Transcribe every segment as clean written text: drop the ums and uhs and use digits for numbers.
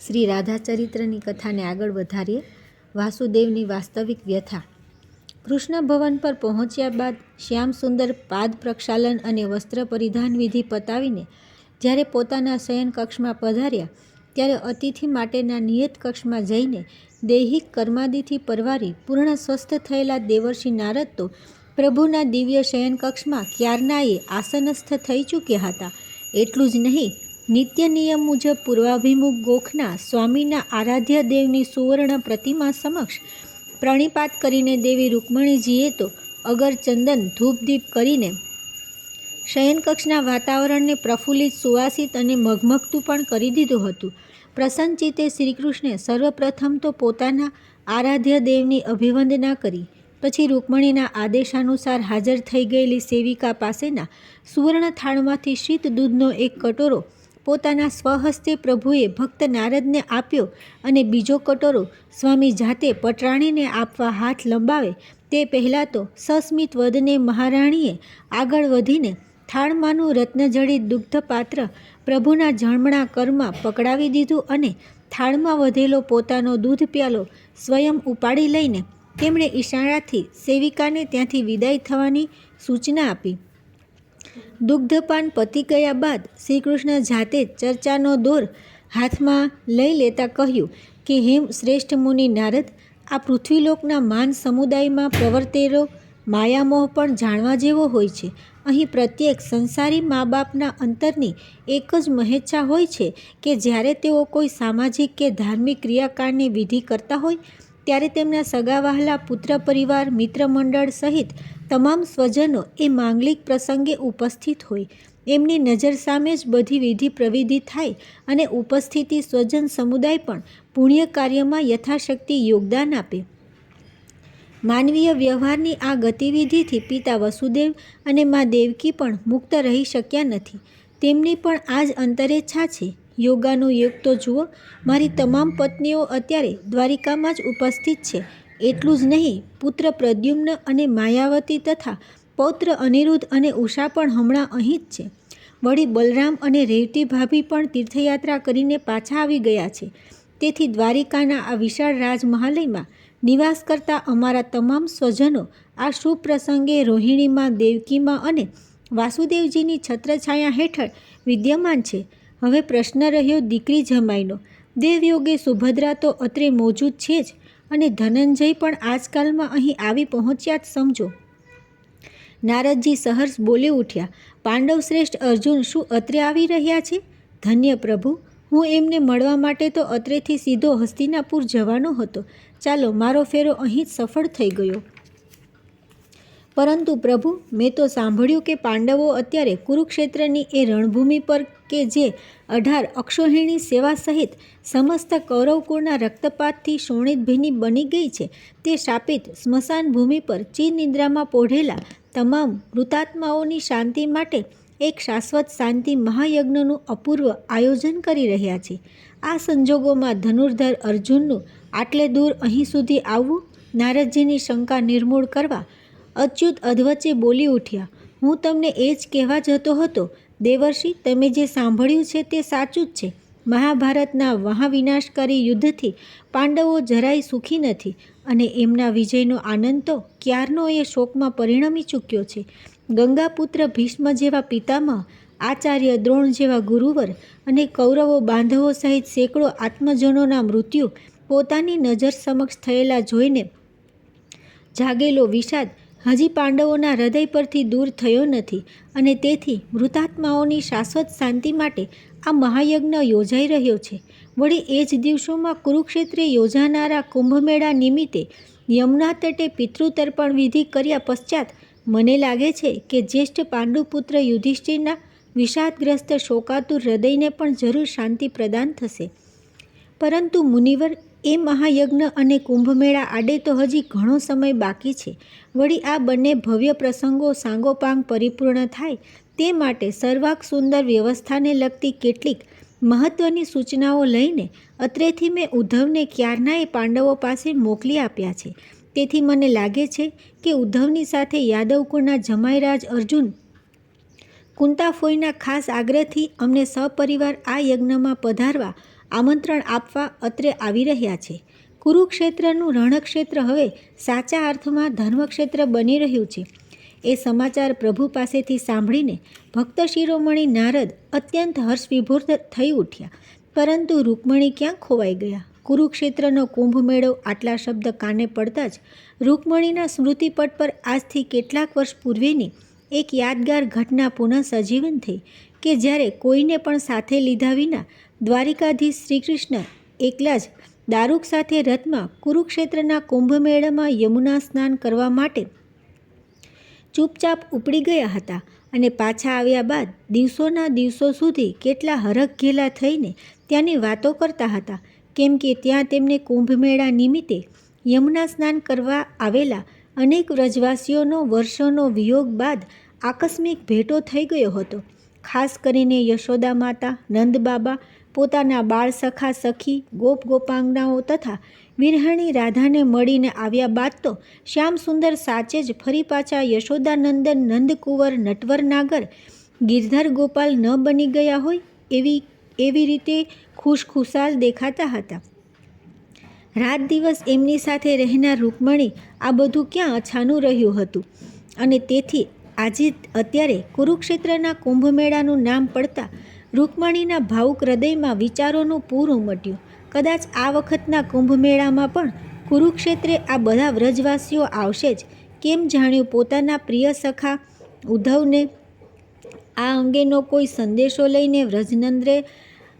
શ્રી રાધાચરિત્રની કથાને આગળ વધારીએ. વાસુદેવની વાસ્તવિક વ્યથા. કૃષ્ણ ભવન પર પહોંચ્યા બાદ શ્યામ સુંદર પાદ પ્રક્ષાલન અને વસ્ત્ર પરિધાન વિધિ પતાવીને જ્યારે પોતાના શયન કક્ષમાં પધાર્યા ત્યારે અતિથિ માટેના નિયત કક્ષમાં જઈને દૈહિક કર્માદિથી પરવારી પૂર્ણ સ્વસ્થ થયેલા દેવર્ષિ નારદ તો પ્રભુના દિવ્ય શયન કક્ષમાં ક્યારનાએ આસનસ્થ થઈ ચૂક્યા હતા. એટલું જ નહીં, નિત્ય નિયમ મુજબ પૂર્વાભિમુખ ગોખના સ્વામીના આરાધ્ય દેવની સુવર્ણ પ્રતિમા સમક્ષ પ્રણિપાત કરીને દેવી રૂકમણીજીએ તો અગર ચંદન ધૂપદીપ કરીને શયનકક્ષના વાતાવરણને પ્રફુલ્લિત, સુવાસિત અને મઘમઘતું પણ કરી દીધું હતું. પ્રસન્ન ચિત્તે શ્રીકૃષ્ણે સર્વપ્રથમ તો પોતાના આરાધ્ય દેવની અભિવંદના કરી. પછી રૂકમણીના આદેશાનુસાર હાજર થઈ ગયેલી સેવિકા પાસેના સુવર્ણ થાળમાંથી શીત દૂધનો એક કટોરો પોતાના સ્વહસ્તે પ્રભુએ ભક્ત નારદને આપ્યો અને બીજો કટોરો સ્વામી જાતે પટરાણીને આપવા હાથ લંબાવે તે પહેલાં તો સસ્મિત વદને મહારાણીએ આગળ વધીને થાળમાંનું રત્નજડિત દુગ્ધપાત્ર પ્રભુના જમણા કરમાં પકડાવી દીધું અને થાળમાં વધેલો પોતાનો દૂધ પ્યાલો સ્વયં ઉપાડી લઈને તેમણે ઈશારાથી સેવિકાને ત્યાંથી વિદાય થવાની સૂચના આપી. દુગ્ધપાન પતી ગયા બાદ શ્રીકૃષ્ણ જાતે ચર્ચાનો દોર હાથમાં લઈ લેતા કહ્યું કે હે શ્રેષ્ઠ મુનિ નારદ, આ પૃથ્વીલોકના માન સમુદાયમાં પ્રવર્તેલો માયામોહ પણ જાણવા જેવો હોય છે. અહીં પ્રત્યેક સંસારી મા બાપના અંતરની એક જ મહેચ્છા હોય છે કે જ્યારે તેઓ કોઈ સામાજિક કે ધાર્મિક ક્રિયાકાળની વિધિ કરતા હોય ત્યારે તેમના સગા વહાલા પુત્ર પરિવાર, મિત્ર મંડળ સહિત તમામ સ્વજનો એ માંગલિક પ્રસંગે ઉપસ્થિત હોય. એમની નજર સામે જ બધી વિધિ પ્રવિધિ થાય અને ઉપસ્થિતિ સ્વજન સમુદાય પણ પુણ્ય કાર્યમાં યથાશક્તિ યોગદાન આપે. માનવીય વ્યવહારની આ ગતિવિધિથી પિતા વસુદેવ અને મા દેવકી પણ મુક્ત રહી શક્યા નથી. તેમની પણ આ જ અંતરેચ્છા છે. યોગાનો યોગ તો જુઓ, મારી તમામ પત્નીઓ અત્યારે દ્વારિકામાં જ ઉપસ્થિત છે. એટલું જ નહીં, પુત્ર પ્રદ્યુમ્ન અને માયાવતી તથા પૌત્ર અનિરુદ્ધ અને ઉષા પણ હમણાં અહીં જ છે. વળી બલરામ અને રેવતી ભાભી પણ તીર્થયાત્રા કરીને પાછા આવી ગયા છે. તેથી દ્વારિકાના આ વિશાળ રાજમહાલયમાં નિવાસ કરતા અમારા તમામ સ્વજનો આ શુભ પ્રસંગે રોહિણીમાં, દેવકીમાં અને વાસુદેવજીની છત્રછાયા હેઠળ વિદ્યમાન છે. હવે પ્રશ્ન રહ્યો દીકરી જમાઈનો. દેવયોગે સુભદ્રા તો અત્રે મોજૂદ છે જ અને ધનંજય પણ આજકાલમાં અહીં આવી પહોંચ્યા જ સમજો. નારદજી સહર્ષ બોલી ઉઠ્યા, પાંડવ શ્રેષ્ઠ અર્જુન શું અત્રે આવી રહ્યા છે? ધન્ય પ્રભુ, હું એમને મળવા માટે તો અત્રેથી સીધો હસ્તિનાપુર જવાનો હતો. ચાલો, મારો ફેરો અહીં જ સફળ થઈ ગયો. પરંતુ પ્રભુ, મેં તો સાંભળ્યું કે પાંડવો અત્યારે કુરુક્ષેત્રની એ રણભૂમિ પર કે જે 18 અક્ષોહિણી સેવા સહિત સમસ્ત કૌરવકુળના રક્તપાતથી શોણિત ભીની બની ગઈ છે તે શાપિત સ્મશાન ભૂમિ પર ચિરનિદ્રામાં પોઢેલા તમામ મૃતાત્માઓની શાંતિ માટે એક શાશ્વત શાંતિ મહાયજ્ઞનું અપૂર્વ આયોજન કરી રહ્યા છે. આ સંજોગોમાં ધનુર્ધર અર્જુનનું આટલે દૂર અહીં સુધી આવવું? નારદજીની શંકા નિર્મૂળ કરવા અચ્યુત અધવચ્ચે બોલી ઉઠ્યા, હું તમને એ જ કહેવા જતો હતો દેવર્ષિ, તમે જે સાંભળ્યું છે તે સાચું જ છે. મહાભારતના મહાવિનાશકારી યુદ્ધથી પાંડવો જરાય સુખી નથી અને એમના વિજયનો આનંદ તો ક્યારનો એ શોકમાં પરિણમી ચૂક્યો છે. ગંગાપુત્ર ભીષ્મ જેવા પિતામહ, આચાર્ય દ્રોણ જેવા ગુરુવર અને કૌરવો બાંધવો સહિત સેંકડો આત્મજનોના મૃત્યુ પોતાની નજર સમક્ષ થયેલા જોઈને જાગેલો વિષાદ હજી પાંડવોના હૃદય પરથી દૂર થયો નથી અને તેથી મૃતાત્માઓની શાશ્વત શાંતિ માટે આ મહાયજ્ઞ યોજાઈ રહ્યો છે. વળી એ જ દિવસોમાં કુરુક્ષેત્રે યોજાનારા કુંભમેળા નિમિત્તે યમુના તટે પિતૃતર્પણ વિધિ કર્યા પશ્ચાત મને લાગે છે કે જ્યેષ્ઠ પાંડુપુત્ર યુધિષ્ઠિરના વિષાદગ્રસ્ત શોકાતુર હૃદયને પણ જરૂર શાંતિ પ્રદાન થશે. પરંતુ મુનિવર, એ મહાયજ્ઞ અને કુંભમેળા આડે તો હજી ઘણો સમય બાકી છે. વળી આ બંને ભવ્ય પ્રસંગો સાંગોપાંગ પરિપૂર્ણ થાય તે માટે સર્વાંગ સુંદર વ્યવસ્થાને લગતી કેટલીક મહત્ત્વની સૂચનાઓ લઈને અત્રેથી મેં ઉદ્ધવને ક્યારનાએ પાંડવો પાસે મોકલી આપ્યા છે. તેથી મને લાગે છે કે ઉદ્ધવની સાથે યાદવકુળના જમાઈરાજ અર્જુન કુંતાફોઈના ખાસ આગ્રહથી અમને સપરિવાર આ યજ્ઞમાં પધારવા આમંત્રણ આપવા અત્રે આવી રહ્યા છે. કુરુક્ષેત્રનું રણક્ષેત્ર હવે સાચા અર્થમાં ધર્મક્ષેત્ર બની રહ્યું છે. એ સમાચાર પ્રભુ પાસેથી સાંભળીને ભક્ત શિરોમણી નારદ અત્યંત હર્ષવિભોર થઈ ઉઠ્યા. પરંતુ રૂકમણી ક્યાં ખોવાઈ ગયા? કુરુક્ષેત્રનો કુંભમેળો આટલા શબ્દ કાને પડતા જ રૂકમણીના સ્મૃતિપટ પર આજથી કેટલાક વર્ષ પૂર્વેની એક યાદગાર ઘટના પુનઃ સજીવન થઈ કે જ્યારે કોઈને પણ સાથે લીધા વિના દ્વારિકાધીશ શ્રીકૃષ્ણ એકલા જ દારૂક સાથે રથમાં કુરુક્ષેત્રના કુંભમેળામાં યમુના સ્નાન કરવા માટે ચૂપચાપ ઉપડી ગયા હતા અને પાછા આવ્યા બાદ દિવસોના દિવસો સુધી કેટલા હરખ-ઘેલા થઈને ત્યાંની વાતો કરતા હતા, કેમ કે ત્યાં તેમને કુંભમેળા નિમિત્તે યમુના સ્નાન કરવા આવેલા અનેક વ્રજવાસીઓનો વર્ષોનો વિયોગ બાદ આકસ્મિક ભેટો થઈ ગયો હતો. ખાસ કરીને યશોદા માતા, નંદ બાબા, પોતાના બાળ સખા સખી, ગોપ ગોપાંગનાઓ તથા વિરહાણી રાધાને મળીને આવ્યા બાદ તો શ્યામ સુંદર સાચે જ ફરી પાછા યશોદાનંદન, નંદકુંવર, નટવર નાગર, ગિરધર ગોપાલ ન બની ગયા હોય એવી રીતે ખુશખુશાલ દેખાતા હતા. રાત દિવસ એમની સાથે રહેનાર રૂકમણી આ બધું ક્યાં અછાનું રહ્યું હતું અને તેથી અત્યારે કુરુક્ષેત્રના કુંભમેળાનું નામ પડતા રૂકમણીના ભાવુક હૃદયમાં વિચારોનું પૂર ઉમટ્યું. કદાચ આ વખતના કુંભમેળામાં પણ કુરુક્ષેત્રે આ બધા વ્રજવાસીઓ આવશે જ. કેમ જાણ્યું પોતાના પ્રિય સખા ઉદ્ધવને આ અંગેનો કોઈ સંદેશો લઈને વ્રજનંદરે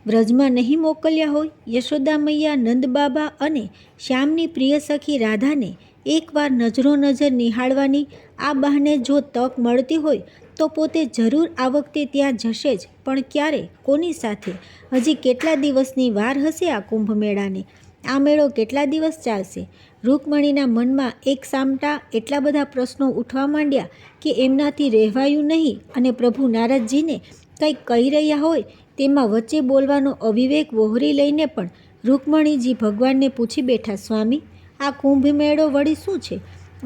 વ્રજમાં નહીં મોકલ્યા હોય? યશોદા મૈયા, નંદબાબા અને શ્યામની પ્રિય સખી રાધાને એકવાર નજરો નજર નિહાળવાની આ બહાને જો તક મળતી હોય તો પોતે જરૂર આ વખતે ત્યાં જશે જ. પણ ક્યારે, કોની સાથે? હજી કેટલા દિવસની વાર હશે આ કુંભમેળાને? આ મેળો કેટલા દિવસ ચાલશે? રૂકમણીના મનમાં એક સામટા એટલા બધા પ્રશ્નો ઉઠવા માંડ્યા કે એમનાથી રહેવાયું નહીં અને પ્રભુ નારદજીને કંઈક કહી રહ્યા હોય તેમાં વચ્ચે બોલવાનો અવિવેક વહોરી લઈને પણ રૂકમણીજી ભગવાનને પૂછી બેઠા, સ્વામી, આ કુંભમેળો વળી શું છે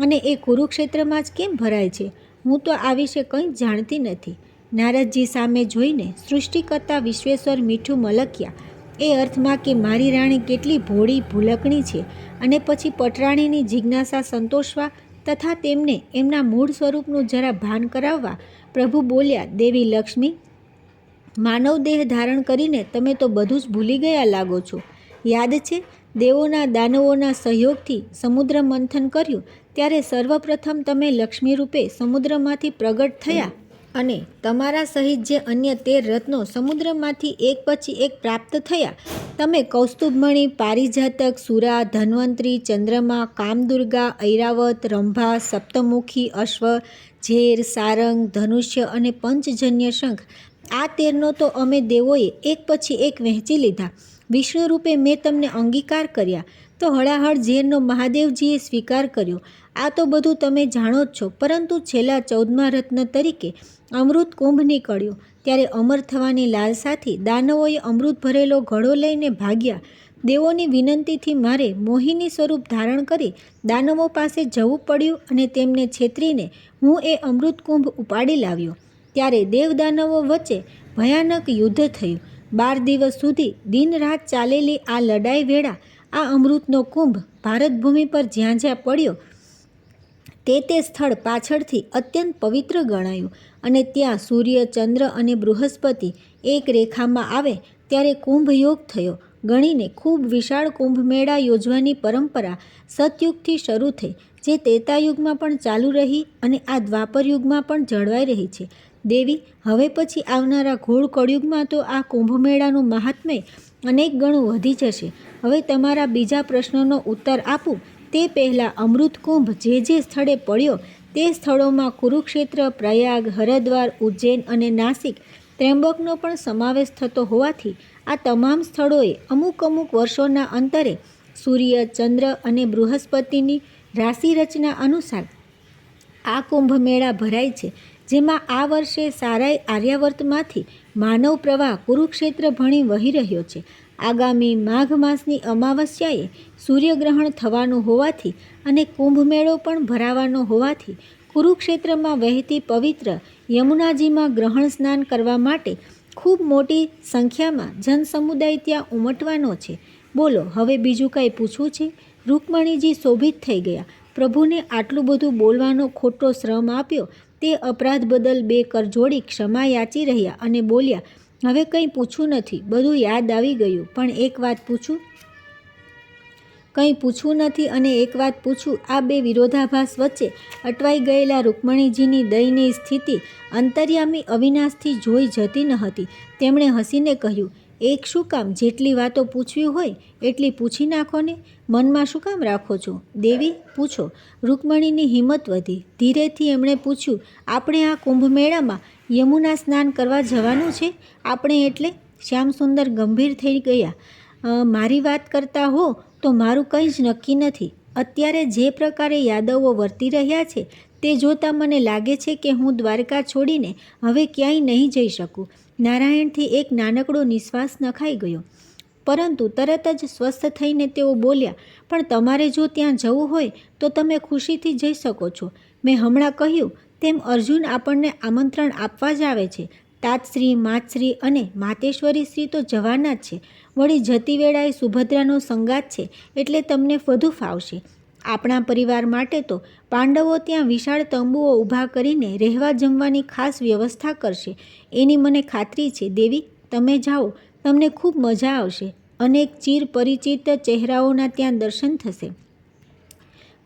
અને એ કુરુક્ષેત્રમાં જ કેમ ભરાય છે? હું તો આ વિશે કંઈ જ જાણતી નથી. નારદજી સામે જોઈને સૃષ્ટિકર્તા વિશ્વેશ્વર મીઠું મલક્યા, એ અર્થમાં કે મારી રાણી કેટલી ભોળી ભૂલકણી છે. અને પછી પટરાણીની જિજ્ઞાસા સંતોષવા તથા તેમને એમના મૂળ સ્વરૂપનું જરા ભાન કરાવવા પ્રભુ બોલ્યા, દેવી લક્ષ્મી, માનવ દેહ ધારણ કરીને તમે તો બધું જ ભૂલી ગયા લાગો છો. યાદ છે, દેવોના દાનવોના સહયોગથી સમુદ્ર મંથન કર્યું ત્યારે સર્વપ્રથમ તમે લક્ષ્મી રૂપે સમુદ્રમાંથી પ્રગટ થયા અને તમારા સહિત જે અન્ય 13 રત્નો સમુદ્રમાંથી એક પછી એક પ્રાપ્ત થયા. તમે કૌસ્તુભમણી, પારિજાતક, સુરા, ધન્વંતરી, ચંદ્રમા, કામદુર્ગા, ઐરાવત, રંભા, સપ્તમુખી, અશ્વ, ઝેર, સારંગ, ધનુષ્ય અને પંચજન્ય શંખ, આ 13નો તો અમે દેવોએ એક પછી એક વહેંચી લીધા. વિષ્ણુ રૂપે મેં તમને અંગીકાર કર્યા તો હળાહળ ઝેરનો મહાદેવજીએ સ્વીકાર કર્યો. આ તો બધું તમે જાણો જ છો. પરંતુ છેલ્લા 14મા રત્ન તરીકે અમૃત કુંભ નીકળ્યો ત્યારે અમર થવાની લાલસાથી દાનવોએ અમૃત ભરેલો ઘડો લઈને ભાગ્યા. દેવોની વિનંતીથી મારે મોહિની સ્વરૂપ ધારણ કરી દાનવો પાસે જવું પડ્યું અને તેમને છેતરીને હું એ અમૃત કુંભ ઉપાડી લાવ્યો. ત્યારે દેવદાનવો વચ્ચે ભયાનક યુદ્ધ થયું. 12 દિવસ સુધી દિન રાત ચાલેલી આ લડાઈ વેળા આ અમૃતનો કુંભ ભારતભૂમિ પર જ્યાં જ્યાં પડ્યો તે સ્થળ પાછળથી અત્યંત પવિત્ર ગણાયું અને ત્યાં સૂર્ય, ચંદ્ર અને બૃહસ્પતિ એક રેખામાં આવે ત્યારે કુંભ યોગ થયો. ગણીને ખૂબ વિશાળ કુંભમેળા યોજવાની પરંપરા સતયુગથી શરૂ થઈ, જે ત્રેતાયુગમાં પણ ચાલુ રહી અને આ દ્વાપર યુગમાં પણ જળવાઈ રહી છે. દેવી, હવે પછી આવનારા ઘોર કળયુગમાં તો આ કુંભમેળાનું મહાત્મ્ય અનેક ગણું વધી જશે. હવે તમારા બીજા પ્રશ્નનો ઉત્તર આપું તે પહેલાં અમૃત કુંભ જે સ્થળે પડ્યો તે સ્થળોમાં કુરુક્ષેત્ર, પ્રયાગ, હરદ્વાર, ઉજ્જૈન અને નાસિક, ત્ર્યંબકનો પણ સમાવેશ થતો હોવાથી આ તમામ સ્થળોએ અમુક વર્ષોના અંતરે સૂર્ય, ચંદ્ર અને બૃહસ્પતિની રાશિ રચના અનુસાર આ કુંભમેળા ભરાય છે, જેમાં આ વર્ષે સારાય આર્યાવર્તમાંથી માનવ પ્રવાહ કુરુક્ષેત્ર ભણી વહી રહ્યો છે. આગામી માઘ માસની અમાવસ્યાએ સૂર્યગ્રહણ થવાનું હોવાથી અને કુંભમેળો પણ ભરાવાનો હોવાથી કુરુક્ષેત્રમાં વહેતી પવિત્ર યમુનાજીમાં ગ્રહણ સ્નાન કરવા માટે ખૂબ મોટી સંખ્યામાં જનસમુદાય ત્યાં ઉમટવાનો છે. બોલો, હવે બીજું કાંઈ પૂછવું છે? રૂકમણીજી શોભિત થઈ ગયા. પ્રભુને આટલું બધું બોલવાનો ખોટો શ્રમ આપ્યો તે અપરાધ બદલ 2 કરજોડી ક્ષમા યાચી રહ્યા અને બોલ્યા, હવે કંઈ પૂછવું નથી, બધું યાદ આવી ગયું. પણ એક વાત પૂછું? કંઈ પૂછવું નથી અને એક વાત પૂછું. આ 2 વિરોધાભાસ વચ્ચે અટવાઈ ગયેલા રૂકમણીજીની દયનીય સ્થિતિ અંતર્યામી અવિનાશથી જોઈ જતી ન હતી. તેમણે હસીને કહ્યું, એક શું કામ? જેટલી વાતો પૂછવી હોય એટલી પૂછી નાખો ને, મનમાં શું કામ રાખો છો? દેવી, પૂછો. રૂકમણીની હિંમત વધી. ધીરેથી એમણે પૂછ્યું, આપણે આ કુંભમેળામાં યમુના સ્નાન કરવા જવાનું છે? આપણે એટલે? શ્યામસુંદર ગંભીર થઈ ગયા. મારી વાત કરતા હો તો મારું કંઈ જ નક્કી નથી. અત્યારે જે પ્રકારે યાદવો વર્તી રહ્યા છે તે જોતાં મને લાગે છે કે હું દ્વારકા છોડીને હવે ક્યાંય નહીં જઈ શકું. નારાયણથી એક નાનકડો નિશ્વાસ નખાઈ ગયો, પરંતુ તરત જ સ્વસ્થ થઈને તેઓ બોલ્યા, પણ તમારે જો ત્યાં જવું હોય તો તમે ખુશીથી જઈ શકો છો. મેં હમણાં કહ્યું તેમ અર્જુન આપણને આમંત્રણ આપવા જ આવે છે. તાતશ્રી, માતશ્રી અને માતેશ્વરી શ્રી તો જવાના જ છે. વળી જતી વેળાએ સુભદ્રાનો સંગાત છે એટલે તમને વધુ ફાવશે. આપણા પરિવાર માટે તો પાંડવો ત્યાં વિશાળ તંબુઓ ઊભા કરીને રહેવા જમવાની ખાસ વ્યવસ્થા કરશે, એની મને ખાતરી છે. દેવી, તમે જાઓ, તમને ખૂબ મજા આવશે. અનેક ચિર પરિચિત ચહેરાઓના ત્યાં દર્શન થશે.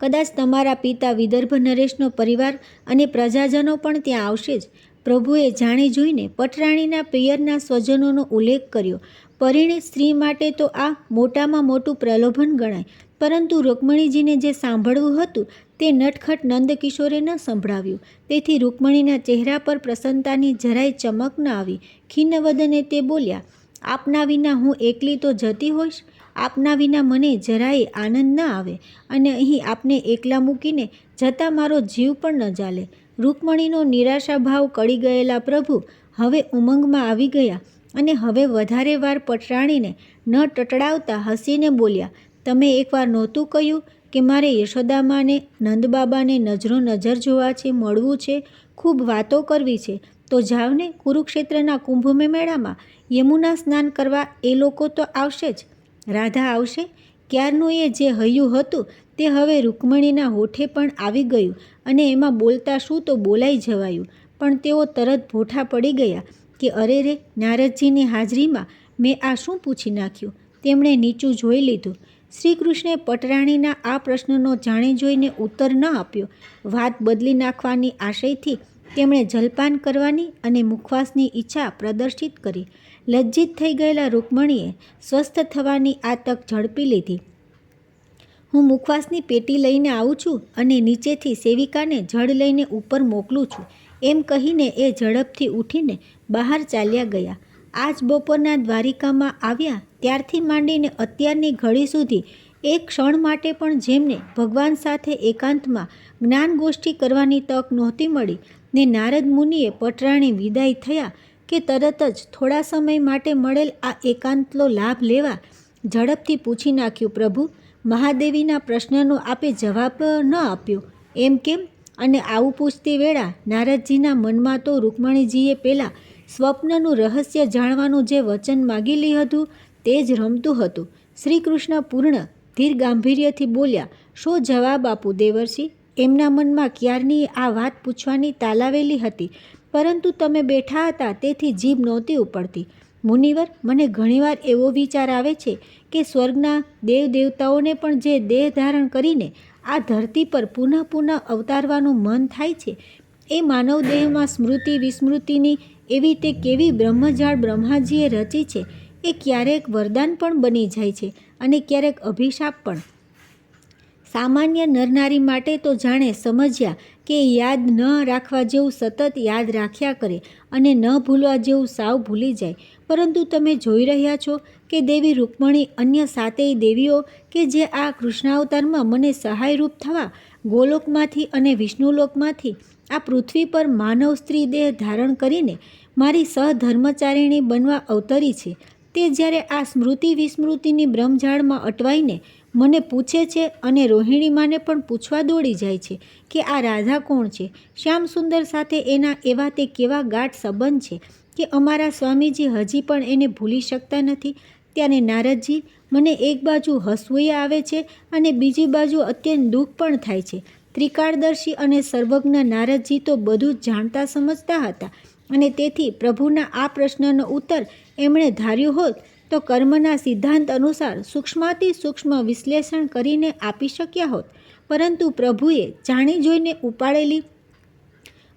કદાચ તમારા પિતા વિદર્ભ નરેશનો પરિવાર અને પ્રજાજનો પણ ત્યાં આવશે જ. પ્રભુએ જાણી જોઈને પટરાણીના પિયરના સ્વજનોનો ઉલ્લેખ કર્યો. પરિણીત સ્ત્રી માટે તો આ મોટામાં મોટું પ્રલોભન ગણાય, પરંતુ રૂકમણીજીને જે સાંભળવું હતું તે નટખટ નંદકિશોરે ન સંભળાવ્યું. તેથી રૂકમણીના ચહેરા પર પ્રસન્નતાની જરાય ચમક ન આવી. ખિન્નવદને તે બોલ્યા, આપના વિના હું એકલી તો જતી હોઈશ. આપના વિના મને જરાય આનંદ ન આવે અને અહીં આપને એકલા મૂકીને જતાં મારો જીવ પણ ન ચાલે. રૂકમણીનો નિરાશાભાવ કળી ગયેલા પ્રભુ હવે ઉમંગમાં આવી ગયા અને હવે વધારે વાર પટરાણીને ન ટટડાવતા હસીને બોલ્યા, તમે એકવાર નહોતું કહ્યું કે મારે યશોદામાને નંદબાબાને નજરો નજર જોવા છે, મળવું છે, ખૂબ વાતો કરવી છે? તો જાવ ને, કુરુક્ષેત્રના કુંભમેળામાં યમુના સ્નાન કરવા એ લોકો તો આવશે જ. રાધા આવશે? ક્યારનું એ જે હૈયું હતું તે હવે રૂકમણીના હોઠે પણ આવી ગયું અને એમાં બોલતા શું તો બોલાઈ જવાયું. પણ તેઓ તરત ભોઠા પડી ગયા કે અરે રે, નારદજીની હાજરીમાં મેં આ શું પૂછી નાખ્યું? તેમણે નીચું જોઈ લીધું. શ્રી કૃષ્ણે પટરાણીના આ પ્રશ્નનો જાણી જોઈને ઉત્તર ન આપ્યો. વાત બદલી નાખવાની આશયથી તેમણે જલપાન કરવાની અને મુખવાસની ઈચ્છા પ્રદર્શિત કરી. લજ્જિત થઈ ગયેલા રૂકમણીએ સ્વસ્થ થવાની આ તક ઝડપી લીધી. હું મુખવાસની પેટી લઈને આવું છું અને નીચેથી સેવિકાને જળ લઈને ઉપર મોકલું છું, એમ કહીને એ ઝડપથી ઉઠીને બહાર ચાલ્યા ગયા. આજ બપોરના દ્વારિકામાં આવ્યા ત્યારથી માંડીને અત્યારની ઘડી સુધી એક ક્ષણ માટે પણ જેમને ભગવાન સાથે એકાંતમાં જ્ઞાનગોષ્ઠી કરવાની તક નહોતી મળી ને નારદ મુનિએ પટરાણી વિદાય થયા કે તરત જ થોડા સમય માટે મળેલ આ એકાંતનો લાભ લેવા ઝડપથી પૂછી નાખ્યું, પ્રભુ, મહાદેવીના પ્રશ્નનો આપે જવાબ ન આપ્યો, એમ કેમ? અને આવું પૂછતી વેળા નારદજીના મનમાં તો રૂકમણીજીએ પેલા સ્વપ્નનું રહસ્ય જાણવાનું જે વચન માગી લીધું હતું તે જ રમતું હતું. શ્રી કૃષ્ણ પૂર્ણ ધીર ગાંભીર્યથી બોલ્યા, શો જવાબ આપું દેવર્ષિ? એમના મનમાં ક્યારની આ વાત પૂછવાની તાલાવેલી હતી, પરંતુ તમે બેઠા હતા તેથી જીભ નહોતી ઉપડતી. મુનિવર, મને ઘણીવાર એવો વિચાર આવે છે કે સ્વર્ગના દેવ દેવતાઓને પણ જે દેહ ધારણ કરીને આ ધરતી પર પુનઃ પુનઃ અવતારવાનું મન થાય છે, એ માનવ દેહમાં સ્મૃતિ વિસ્મૃતિની એવી તે કેવી બ્રહ્મજાળ બ્રહ્માજીએ રચી છે. એ ક્યારેક વરદાન પણ બની જાય છે અને ક્યારેક અભિશાપ પણ. સામાન્ય નરનારી માટે તો જાણે સમજ્યા કે યાદ ન રાખવા જેવું સતત યાદ રાખ્યા કરે અને ન ભૂલવા જેવું સાવ ભૂલી જાય. પરંતુ તમે જોઈ રહ્યા છો કે દેવી રૂકમણી અન્ય 7 દેવીઓ કે જે આ કૃષ્ણાવતારમાં મને સહાયરૂપ થવા ગોલોકમાંથી અને વિષ્ણુલોકમાંથી આ પૃથ્વી પર માનવ સ્ત્રી દેહ ધારણ કરીને મારી સહધર્મચારિણી બનવા અવતરી છે, તે જ્યારે આ સ્મૃતિ વિસ્મૃતિની બ્રહ્મજાળમાં અટવાઈને મને પૂછે છે અને રોહિણીમાને પણ પૂછવા દોડી જાય છે કે આ રાધા કોણ છે, શ્યામસુંદર સાથે એના એવા તે કેવા ગાઢ સંબંધ છે કે અમારા સ્વામીજી હજી પણ એને ભૂલી શકતા નથી? ત્યારે નારદજી, મને એક બાજુ હસવું આવે છે અને બીજી બાજુ અત્યંત દુઃખ પણ થાય છે. ત્રિકાળદર્શી અને સર્વજ્ઞ નારદજી તો બધું જ જાણતા સમજતા હતા અને તેથી પ્રભુના આ પ્રશ્નનો ઉત્તર એમણે ધાર્યું હોત તો કર્મના સિદ્ધાંત અનુસાર સૂક્ષ્માતિ સૂક્ષ્મ વિશ્લેષણ કરીને આપી શક્યા હોત. પરંતુ પ્રભુએ જાણી જોઈને ઉપાડેલી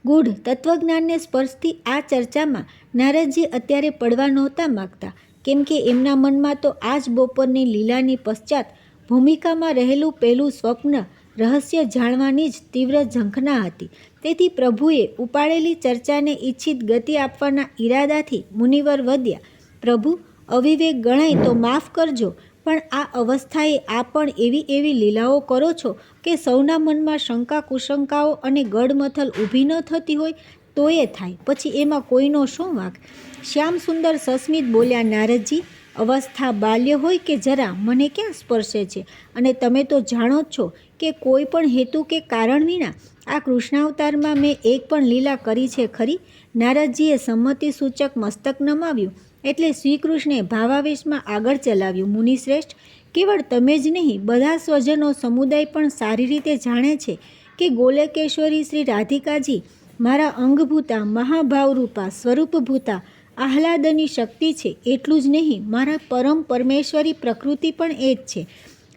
ગૂઢ તત્વજ્ઞાનને સ્પર્શતી આ ચર્ચામાં નારદજી અત્યારે પડવા નહોતા માગતા, કેમ કે એમના મનમાં તો આજ બપોરની લીલાની પશ્ચાત ભૂમિકામાં રહેલું પહેલું સ્વપ્ન રહસ્ય જાણવાની જ તીવ્ર ઝંખના હતી. તેથી પ્રભુએ ઉપાડેલી ચર્ચાને ઈચ્છિત ગતિ આપવાના ઈરાદાથી મુનિવર વધ્યા. પ્રભુ, અવિવેક ગણાય તો માફ કરજો, પણ આ અવસ્થાએ આ પણ એવી લીલાઓ કરો છો કે સૌના મનમાં શંકા કુશંકાઓ અને ગડમથલ ઊભી ન થતી હોય તો એ થાય, પછી એમાં કોઈનો શું વાંક? શ્યામ સુંદર સસ્મિત બોલ્યા, નારદજી, અવસ્થા બાલ્ય હોય કે જરા મને ક્યાં સ્પર્શે છે? અને તમે તો જાણો જ છો કે કોઈ પણ હેતુ કે કારણ વિના આ કૃષ્ણાવતારમાં મેં એક પણ લીલા કરી છે ખરી? નારદજીએ સંમતિ સૂચક મસ્તક નમાવ્યું એટલે શ્રીકૃષ્ણે ભાવાવેશમાં આગળ ચલાવ્યું. મુનિશ્રેષ્ઠ, કેવળ તમે જ નહીં, બધા સ્વજનો સમુદાય પણ સારી રીતે જાણે છે કે ગોલકેશ્વરી શ્રી રાધિકાજી મારા અંગભૂતા મહાભાવરૂપા સ્વરૂપભૂતા આહલાદની શક્તિ છે. એટલું જ નહીં, મારા પરમ પરમેશ્વરી પ્રકૃતિ પણ એ જ છે.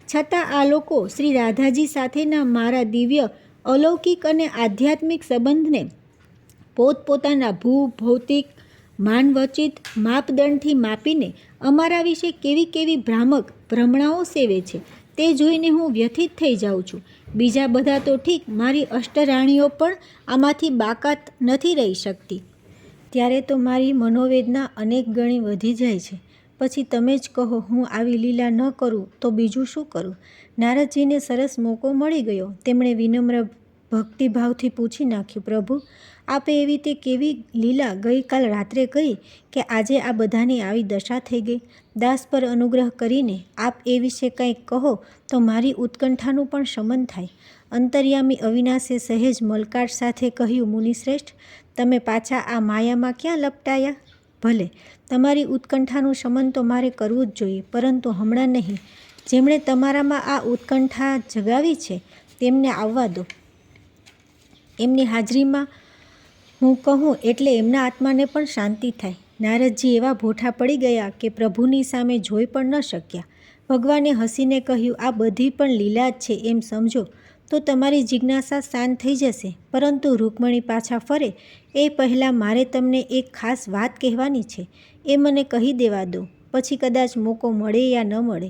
છતાં આ લોકો શ્રી રાધાજી સાથેના મારા દિવ્ય અલૌકિક અને આધ્યાત્મિક સંબંધને પોતપોતાના ભૌતિક માનવચિત માપદંડથી માપીને અમારા વિશે કેવી ભ્રામક ભ્રમણાઓ સેવે છે તે જોઈને હું વ્યથિત થઈ જાઉં છું. બીજા બધા તો ઠીક, મારી અષ્ટરાણીઓ પણ આમાંથી બાકાત નથી રહી શકતી. ત્યારે તો મારી મનોવેદના અનેક ગણી વધી જાય છે. પછી તમે જ કહો, હું આવી લીલા ન કરું તો બીજું શું કરું? નારદજીને સરસ મોકો મળી ગયો. તેમણે વિનમ્ર ભક્તિભાવથી પૂછી નાખ્યું, પ્રભુ, આપે એવી તે કેવી લીલા ગઈકાલ રાત્રે કરી કે આજે આ બધાની આવી દશા થઈ ગઈ? દાસ પર અનુગ્રહ કરીને આપ એ વિશે કંઈક કહો તો મારી ઉત્કંઠાનું પણ શમન થાય. અંતર્યામી અવિનાશે સહેજ મલકાટ સાથે કહ્યું, મુનિશ્રેષ્ઠ, તમે પાછા આ માયામાં ક્યાં લપટાયા? ભલે, તમારી ઉત્કંઠાનું શમન તો મારે કરવું જ જોઈએ, પરંતુ હમણાં નહીં. જેમણે તમારામાં આ ઉત્કંઠા જગાવી છે તેમને આવવા દો. એમની હાજરીમાં હું કહું એટલે એમના આત્માને પણ શાંતિ થાય. નારદજી એવા ભોઠા પડી ગયા કે પ્રભુની સામે જોઈ પણ ન શક્યા. ભગવાને હસીને કહ્યું, આ બધી પણ લીલા જ છે એમ સમજો તો તમારી જિજ્ઞાસા શાંત થઈ જશે. પરંતુ રૂકમણી પાછા ફરે એ પહેલાં મારે તમને એક ખાસ વાત કહેવાની છે. એ મને કહી દેવા દો, પછી કદાચ મોકો મળે યા ન મળે.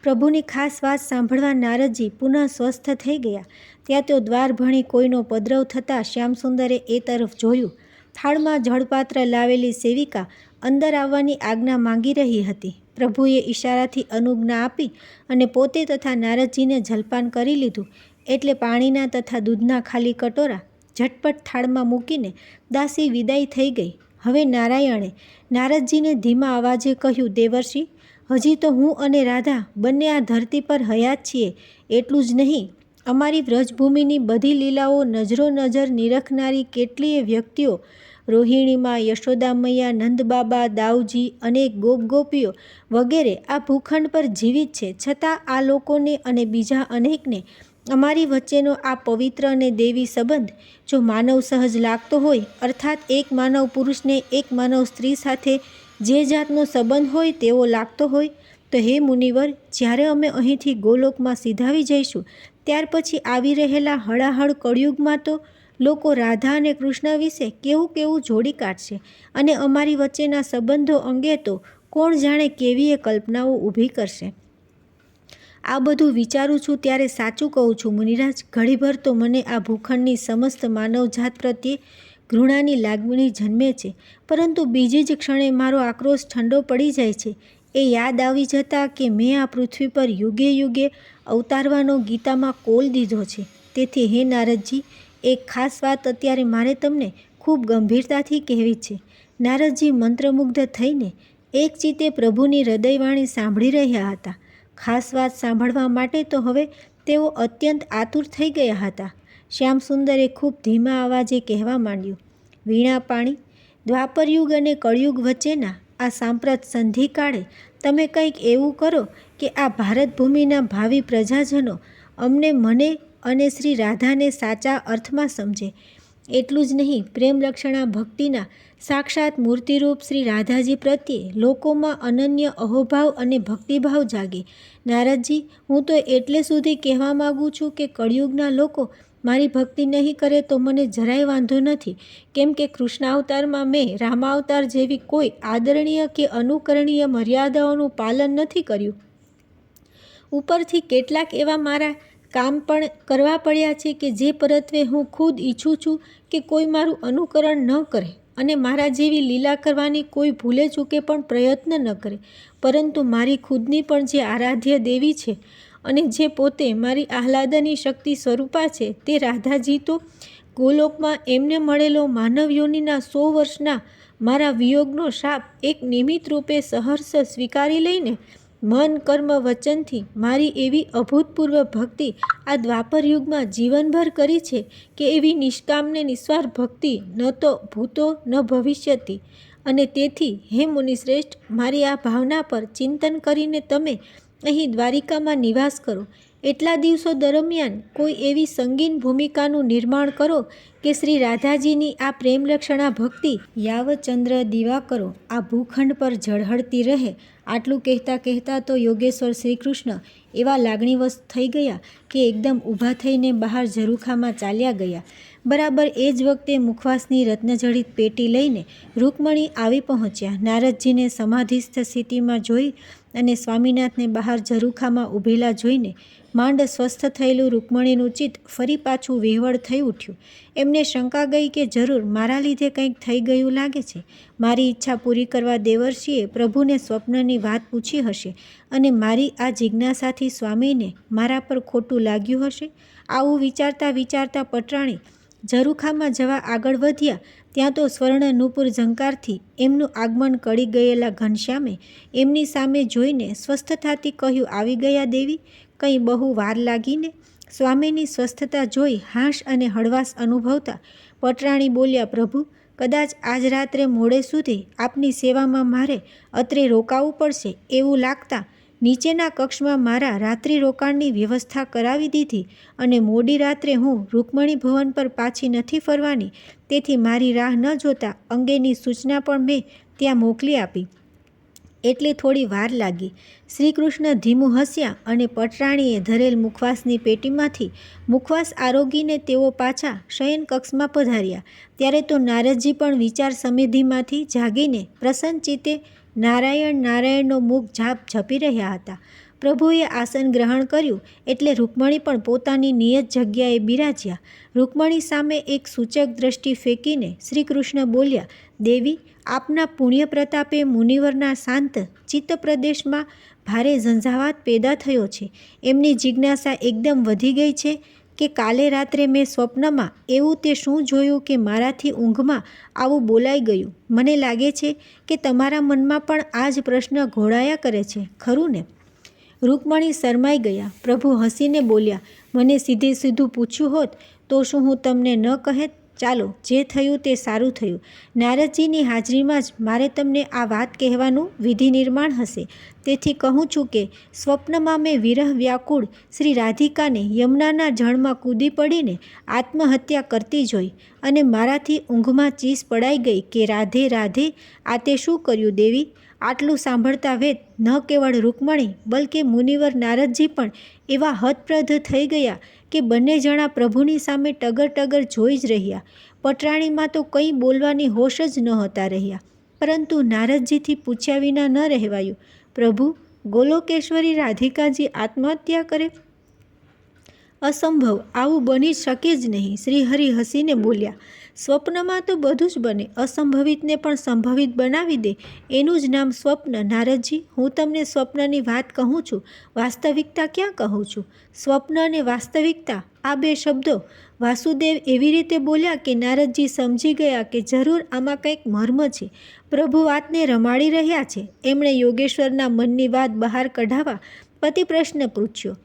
પ્રભુની ખાસ વાત સાંભળવા નારદજી પુનઃ સ્વસ્થ થઈ ગયા. ત્યાં તો દ્વાર ભણી કોઈનો પદ્રવ થતાં શ્યામસુંદરે એ તરફ જોયું. થાળમાં જળપાત્ર લાવેલી સેવિકા અંદર આવવાની આજ્ઞા માંગી રહી હતી. પ્રભુએ ઈશારાથી અનુજ્ઞા આપી અને પોતે તથા નારદજીને જલપાન કરી લીધું એટલે પાણીના તથા દૂધના ખાલી કટોરા ઝટપટ થાળમાં મૂકીને દાસી વિદાય થઈ ગઈ. હવે નારાયણે નારદજીને ધીમા અવાજે કહ્યું, દેવર્ષિ, હજી તો હું અને રાધા બંને આ ધરતી પર હયાત છીએ. એટલું જ નહીં, અમારી વ્રજભૂમિની બધી લીલાઓ નજરો નજર નિરખનારી કેટલીય વ્યક્તિઓ, રોહિણીમાં, યશોદામૈયા, નંદબાબા, દાઉજી, અનેક ગોપગોપીઓ વગેરે આ ભૂખંડ પર જીવિત છે. છતાં આ લોકોને અને બીજા અનેકને અમારી વચ્ચેનો આ પવિત્ર અને દેવી સંબંધ જો માનવ સહજ લાગતો હોય, અર્થાત એક માનવ પુરુષને એક માનવ સ્ત્રી સાથે જે જાતનો સંબંધ હોય તેવો લાગતો હોય, તો હે મુનિવર, જ્યારે અમે અહીંથી ગોલોકમાં સીધાવી જઈશું ત્યાર પછી આવી રહેલા હળાહળ કળિયુગમાં તો લોકો રાધા અને કૃષ્ણ વિશે કેવું જોડી કાઢશે અને અમારી વચ્ચેના સંબંધો અંગે તો કોણ જાણે કેવીય કલ્પનાઓ ઊભી કરશે. આ બધું વિચારું છું ત્યારે સાચું કહું છું મુનિરાજ, ઘડીભર તો મને આ ભૂખંડની સમસ્ત માનવજાત પ્રત્યે ઘૃણાની લાગણી જન્મે છે, પરંતુ બીજી જ ક્ષણે મારો આક્રોશ ઠંડો પડી જાય છે. એ યાદ આવી જતાં કે મેં આ પૃથ્વી પર યુગે યુગે અવતારવાનો ગીતામાં કોલ દીધો છે. તેથી હે નારદજી, એક ખાસ વાત અત્યારે મારે તમને ખૂબ ગંભીરતાથી કહેવી છે. નારદજી મંત્રમુગ્ધ થઈને એક ચિત્તે પ્રભુની હૃદયવાણી સાંભળી રહ્યા હતા. ખાસ વાત સાંભળવા માટે તો હવે તેઓ અત્યંત આતુર થઈ ગયા હતા. શ્યામસુંદરે ખૂબ ધીમા અવાજે કહેવા માંડ્યું, વીણા પાણી, દ્વાપરયુગ અને કળયુગ વચ્ચેના આ સાંપ્રત સંધિકાળે તમે કંઈક એવું કરો કે આ ભારત ભૂમિના ભાવિ પ્રજાજનો મને અને શ્રી રાધાને સાચા અર્થમાં સમજે. એટલું જ નહીં, પ્રેમલક્ષણા ભક્તિના સાક્ષાત મૂર્તિરૂપ શ્રી રાધાજી પ્રત્યે લોકોમાં અનન્ય અહોભાવ અને ભક્તિભાવ જાગે. નારદજી, હું તો એટલે સુધી કહેવા માગું છું કે કળિયુગના લોકો મારી ભક્તિ નહીં કરે તો મને જરાય વાંધો નથી, કેમ કે કૃષ્ણાવતારમાં મેં રામાવતાર જેવી કોઈ આદરણીય કે અનુકરણીય મર્યાદાઓનું પાલન નથી કર્યું. ઉપરથી કેટલાક એવા મારા કામ પણ કરવા પડ્યા છે કે જે પરત્વે હું ખુદ ઈચ્છું છું કે કોઈ મારું અનુકરણ ન કરે અને મારા જેવી લીલા કરવાની કોઈ ભૂલે ચૂકે પણ પ્રયત્ન ન કરે. પરંતુ મારી ખુદની પણ જે આરાધ્ય દેવી છે અને જે પોતે મારી આહ્લાદની શક્તિ સ્વરૂપા છે તે રાધાજી તો ગોલોકમાં એમને મળેલો માનવ યોનિના 100 વર્ષના મારા વિયોગનો શાપ એક નિમિત્ત રૂપે સહર્ષ સ્વીકારી લઈને મન કર્મ વચનથી મારી એવી અભૂતપૂર્વ ભક્તિ આ દ્વાપર યુગમાં જીવનભર કરી છે કે એવી નિષ્કામને નિસ્વાર્થ ભક્તિ ન તો ભૂતો ન ભવિષ્યતી. અને તેથી હે મુનિશ્રેષ્ઠ, મારી આ ભાવના પર ચિંતન કરીને તમે અહીં દ્વારિકામાં નિવાસ કરો. એટલા દિવસો દરમિયાન કોઈ એવી સંગીન ભૂમિકાનું નિર્માણ કરો કે શ્રી રાધાજીની આ પ્રેમલક્ષણા ભક્તિ યાવચંદ્ર દિવાકરો આ ભૂખંડ પર ઝળહળતી રહે. આટલું કહેતા તો યોગેશ્વર શ્રીકૃષ્ણ એવા લાગણીવશ થઈ ગયા કે એકદમ ઊભા થઈને બહાર ઝરૂખામાં ચાલ્યા ગયા. બરાબર એ જ વખતે મુખવાસની રત્નજડિત પેટી લઈને રૂકમણી આવી પહોંચ્યા. નારદજીને સમાધિસ્થ સ્થિતિમાં જોઈ અને સ્વામીનાથને બહાર ઝરૂખામાં ઊભેલા જોઈને માંડ સ્વસ્થ થયેલું રૂકમણીનું ચિત્ત ફરી પાછું વિહવળ થઈ ઉઠ્યું. એમને શંકા ગઈ કે જરૂર મારા લીધે કંઈક થઈ ગયું લાગે છે. મારી ઈચ્છા પૂરી કરવા દેવર્ષિએ પ્રભુને સ્વપ્નની વાત પૂછી હશે અને મારી આ જિજ્ઞાસાથી સ્વામીને મારા પર ખોટું લાગ્યું હશે. આવું વિચારતા પટરાણી ઝરૂખામાં જવા આગળ વધ્યા ત્યાં તો સ્વર્ણ નૂપુર ઝંકારથી એમનું આગમન કરી ગયેલા ઘનશ્યામે એમની સામે જોઈને સ્વસ્થતાથી કહ્યું, આવી ગયા દેવી, કંઈ બહુ વાર લાગીને? સ્વામીની સ્વસ્થતા જોઈ હાશ અને હળવાશ અનુભવતા પટરાણી બોલ્યા, પ્રભુ, કદાચ આજ રાત્રે મોડે સુધી આપની સેવામાં મારે અત્રે રોકાવું પડશે એવું લાગતા નીચેના કક્ષમાં મારા રાત્રિ રોકાણની વ્યવસ્થા કરાવી દીધી અને મોડી રાત્રે હું રૂકમણી ભવન પર પાછી નથી ફરવાની, તેથી મારી રાહ ન જોતા અંગેની સૂચના પણ મેં ત્યાં મોકલી આપી. એટલે થોડી વાર લાગી. શ્રીકૃષ્ણ ધીમું હસ્યા અને પટરાણીએ ધરેલ મુખવાસની પેટીમાંથી મુખવાસ આરોગીને તેઓ પાછા શયન કક્ષમાં પધાર્યા. ત્યારે તો નારદજી પણ વિચાર સમિધિમાંથી જાગીને પ્રસન્ન ચિત્તે નારાયણ નારાયણનો મુખ ઝપી રહ્યા હતા. પ્રભુએ આસન ગ્રહણ કર્યું એટલે રૂકમણી પણ પોતાની નિયત જગ્યાએ બિરાજ્યા. રૂકમણી સામે એક સૂચક દ્રષ્ટિ ફેંકીને શ્રીકૃષ્ણ બોલ્યા, દેવી, આપના પુણ્ય પ્રતાપે મુનિવરના શાંત ચિત્ત પ્રદેશમાં ભારે ઝંઝાવાત પેદા થયો છે. એમની જિજ્ઞાસા એકદમ વધી ગઈ છે કે કાલે રાત્રે મેં સ્વપ્નમાં એવું તે શું જોયું કે મારાથી ઊંઘમાં આવું બોલાઈ ગયું. મને લાગે છે કે તમારા મનમાં પણ આ જ પ્રશ્ન ઘોળાયા કરે છે, ખરું ને? રૂકમણી શરમાઈ ગયા. પ્રભુ હસીને બોલ્યા, મને સીધું પૂછ્યું હોત તો શું હું તમને ન કહેત? ચાલો, જે થયું તે સારું થયું. નારદજીની હાજરીમાં જ મારે તમને આ વાત કહેવાનું વિધિ નિર્માણ હશે. તેથી કહું છું કે સ્વપ્નમાં મેં વિરહ વ્યાકુળ શ્રી રાધિકાને યમુનાના જળમાં કૂદી પડીને આત્મહત્યા કરતી જોઈ અને મારાથી ઊંઘમાં ચીસ પડાઈ ગઈ કે રાધે રાધે, આ તે શું કર્યું દેવી? આટલું સાંભળતા વેદ ન કેવળ રૂકમણી બલકે મુનિવર નારદજી પણ એવા હતપ્રધ થઈ ગયા કે બંને જણા પ્રભુની સામે ટગર જોઈ જ રહ્યા. પટરાણીમાં તો કંઈ બોલવાની હોશ જ નહોતા રહ્યા. પરંતુ નારદજીથી પૂછ્યા વિના ન રહેવાયું. પ્રભુ, ગોલોકેશ્વરી રાધિકાજી આત્મહત્યા કરે? અસંભવ, આવું બની શકે જ નહીં. શ્રીહરિ હસીને બોલ્યા, સ્વપ્નમાં તો બધું જ બને. અસંભવિતને પણ સંભવિત બનાવી દે એનું જ નામ સ્વપ્ન. નારદજી, હું તમને સ્વપ્નની વાત કહું છું, વાસ્તવિકતા ક્યાં કહું છું? સ્વપ્ન અને વાસ્તવિકતા આ બે શબ્દો વાસુદેવ એવી રીતે બોલ્યા કે નારદજી સમજી ગયા કે જરૂર આમાં કંઈક મર્મ છે. પ્રભુ વાતને રમાડી રહ્યા છે. એમણે યોગેશ્વરના મનની વાત બહાર કઢાવવા પતિ પ્રશ્ન પૂછ્યો.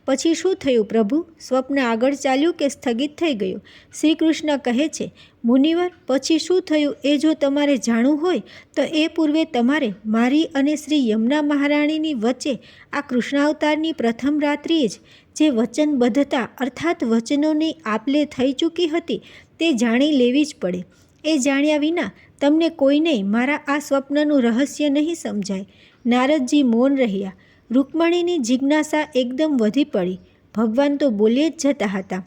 પછી શું થયું પ્રભુ? સ્વપ્ન આગળ ચાલ્યું કે સ્થગિત થઈ ગયું? શ્રી કૃષ્ણ કહે છે, મુનિવર, પછી શું થયું એ જો તમારે જાણવું હોય તો એ પૂર્વે તમારે મારી અને શ્રી યમુના મહારાણીની વચ્ચે આ કૃષ્ણાવતારની પ્રથમ રાત્રિએ જ જે વચનબદ્ધતા અર્થાત વચનોની આપલે થઈ ચૂકી હતી તે જાણી લેવી જ પડે. એ જાણ્યા વિના તમને કોઈને મારા આ સ્વપ્નનું રહસ્ય નહીં સમજાય. નારદજી મૌન રહ્યા. રૂકમણીની જિજ્ઞાસા એકદમ વધી પડી. ભગવાન તો બોલી જ જતા હતા.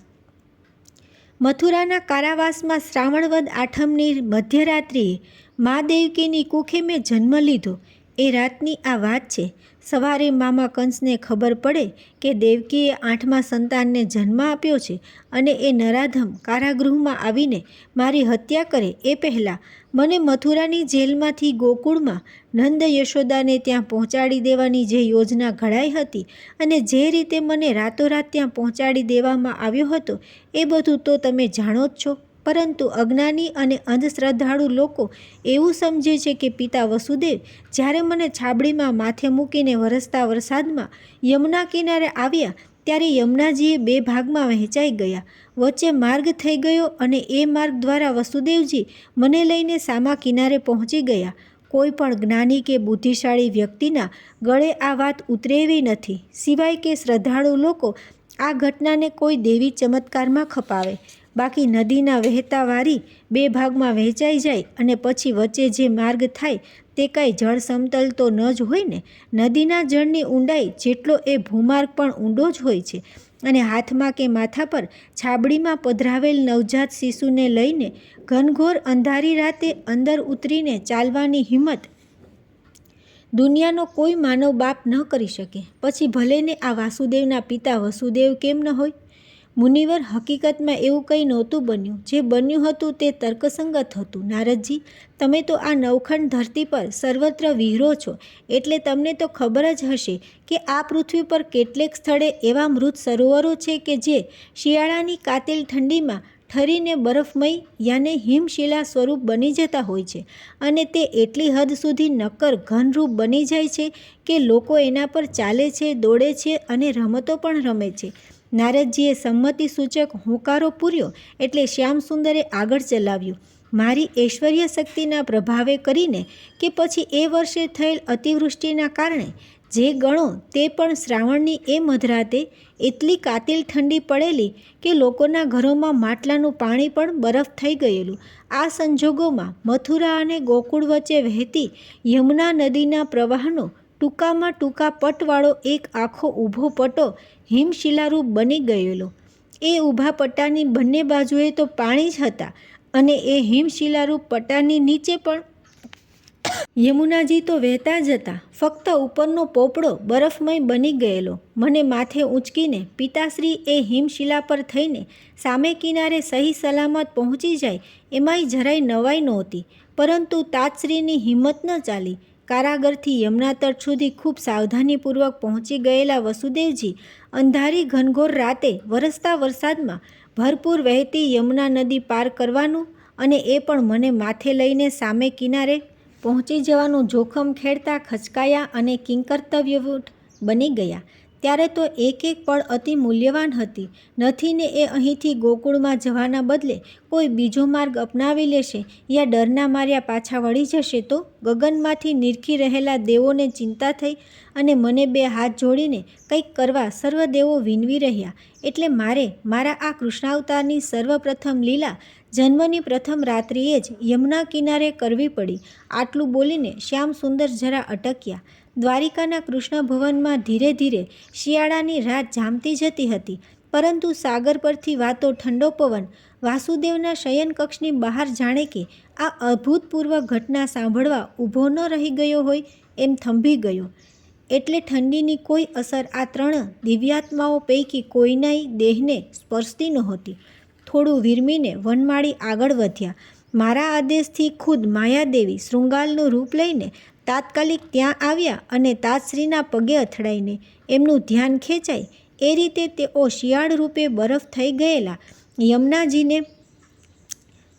મથુરાના કારાવાસમાં શ્રાવણવદ આઠમની મધ્યરાત્રિએ મા દેવકીની કુખે મેં જન્મ લીધો. એ રાતની આ વાત છે. સવારે મામા કંસને ખબર પડે કે દેવકીએ 8મા સંતાનને જન્મ આપ્યો છે અને એ નરાધમ કારાગૃહમાં આવીને મારી હત્યા કરે એ પહેલાં મને મથુરાની જેલમાંથી ગોકુળમાં નંદ યશોદાને ત્યાં પહોંચાડી દેવાની જે યોજના ઘડાઈ હતી અને જે રીતે મને રાતોરાત ત્યાં પહોંચાડી દેવામાં આવ્યો હતો એ બધું તો તમે જાણો જ છો. પરંતુ અજ્ઞાની અને અંધશ્રદ્ધાળુ લોકો એવું સમજે છે કે પિતા વસુદેવ જ્યારે મને છાબડીમાં માથે મૂકીને વરસતા વરસાદમાં યમુના કિનારે આવ્યા ત્યારે યમુનાજીએ 2 ભાગમાં વહેંચાઈ ગયા. વચ્ચે માર્ગ થઈ ગયો અને એ માર્ગ દ્વારા વસુદેવજી મને લઈને સામા કિનારે પહોંચી ગયા. કોઈ પણ જ્ઞાની કે બુદ્ધિશાળી વ્યક્તિના ગળે આ વાત ઉતરે એવી નથી, સિવાય કે શ્રદ્ધાળુ લોકો આ ઘટનાને કોઈ દેવી ચમત્કારમાં ખપાવે. બાકી નદીના વહેતા વારી 2 ભાગમાં વહેંચાઈ જાય અને પછી વચ્ચે જે માર્ગ થાય તે કાંઈ જળ સમતલ તો ન જ હોય ને. નદીના જળની ઊંડાઈ જેટલો એ ભૂમાર્ગ પણ ઊંડો જ હોય છે અને હાથમાં કે માથા પર છાબડીમાં પધરાવેલ નવજાત શિશુને લઈને ઘનઘોર અંધારી રાતે અંદર ઉતરીને ચાલવાની હિંમત દુનિયાનો કોઈ માનવ બાપ ન કરી શકે. પછી ભલેને આ વાસુદેવના પિતા વસુદેવ કેમ ન હોય? મુનિવર, હકીકતમાં એવું કંઈ નહોતું બન્યું. જે બન્યું હતું તે તર્કસંગત હતું. નારદજી, તમે તો આ નવખંડ ધરતી પર સર્વત્ર વિહરો છો એટલે તમને તો ખબર જ હશે કે આ પૃથ્વી પર કેટલેક સ્થળે એવા મૃત સરોવરો છે કે જે શિયાળાની કાતિલ ઠંડીમાં ઠરીને બરફમય યાને હિમશિલા સ્વરૂપ બની જતા હોય છે અને તે એટલી હદ સુધી નક્કર ઘનરૂપ બની જાય છે કે લોકો એના પર ચાલે છે, દોડે છે અને રમતો પણ રમે છે. નારદજીએ સંમતિ સૂચક હોંકારો પૂર્યો એટલે શ્યામસુંદરે આગળ ચલાવ્યું. મારી ઐશ્વર્ય શક્તિના પ્રભાવે કરીને કે પછી એ વર્ષે થયેલ અતિવૃષ્ટિના કારણે જે ગણો તે પણ શ્રાવણની એ મધરાતે એટલી કાતિલ ઠંડી પડેલી કે લોકોના ઘરોમાં માટલાનું પાણી પણ બરફ થઈ ગયેલું. આ સંજોગોમાં મથુરા અને ગોકુળ વચ્ચે વહેતી યમુના નદીના પ્રવાહનો ટૂંકામાં ટૂંકા પટવાળો એક આખો ઊભો પટ્ટો હિમશિલારૂપ બની ગયેલો. એ ઊભા પટ્ટાની બંને બાજુએ તો પાણી જ હતા અને એ હિમશિલારૂપ પટ્ટાની નીચે પણ યમુનાજી તો વહેતા જ હતા. ફક્ત ઉપરનો પોપડો બરફમય બની ગયેલો. મને માથે ઊંચકીને પિતાશ્રી એ હિમશિલા પર થઈને સામે કિનારે સહી સલામત પહોંચી જાય એમાંય જરાય નવાઈ નહોતી. પરંતુ તાતશ્રીની હિંમત ન ચાલી. કારાગરથી યમુના તટ સુધી ખૂબ સાવધાનીપૂર્વક પહોંચી ગયેલા વસુદેવજી અંધારી ઘનઘોર રાતે વરસતા વરસાદમાં ભરપૂર વહેતી યમુના નદી પાર કરવાનું અને એ પણ મને માથે લઈને સામે કિનારે પહોંચી જવાનું જોખમ ખેડતા ખચકાયા અને કિંકર્તવ્યવૂઢ બની ગયા. ત્યારે તો એક એક પળ અતિ મૂલ્યવાન હતી. નથી ને એ અહીંથી ગોકુળમાં જવાના બદલે કોઈ બીજો માર્ગ અપનાવી લેશે યા ડરના માર્યા પાછા વળી જશે તો? ગગનમાંથી નીરખી રહેલા દેવોને ચિંતા થઈ અને મને 2 હાથ જોડીને કંઈક કરવા સર્વદેવો વિનવી રહ્યા. એટલે મારે મારા આ કૃષ્ણાવતારની સર્વપ્રથમ લીલા જન્મની પ્રથમ રાત્રિએ જ યમુના કિનારે કરવી પડી. આટલું બોલીને શ્યામસુંદર જરા અટક્યા. દ્વારિકાના કૃષ્ણ ભવનમાં ધીરે ધીરે શિયાળાની રાત જામતી જતી હતી, પરંતુ સાગર પરથી વાતો ઠંડો પવન વાસુદેવના શયનકક્ષની બહાર જાણે કે આ અભૂતપૂર્વ ઘટના સાંભળવા ઊભો ન રહી ગયો હોય એમ થંભી ગયો. એટલે ઠંડીની કોઈ અસર આ 3 દિવ્યાત્માઓ પૈકી કોઈનાય દેહને સ્પર્શતી નહોતી. થોડું વિરમીને વનમાળી આગળ વધ્યા. મારા આદેશથી ખુદ માયાદેવી શૃંગાલનું રૂપ લઈને તાત્કાલિક ત્યાં આવ્યા અને તાતશ્રીના પગે અથડાઈને એમનું ધ્યાન ખેંચાય એ રીતે તેઓ શિયાળ રૂપે બરફ થઈ ગયેલા યમુનાજીને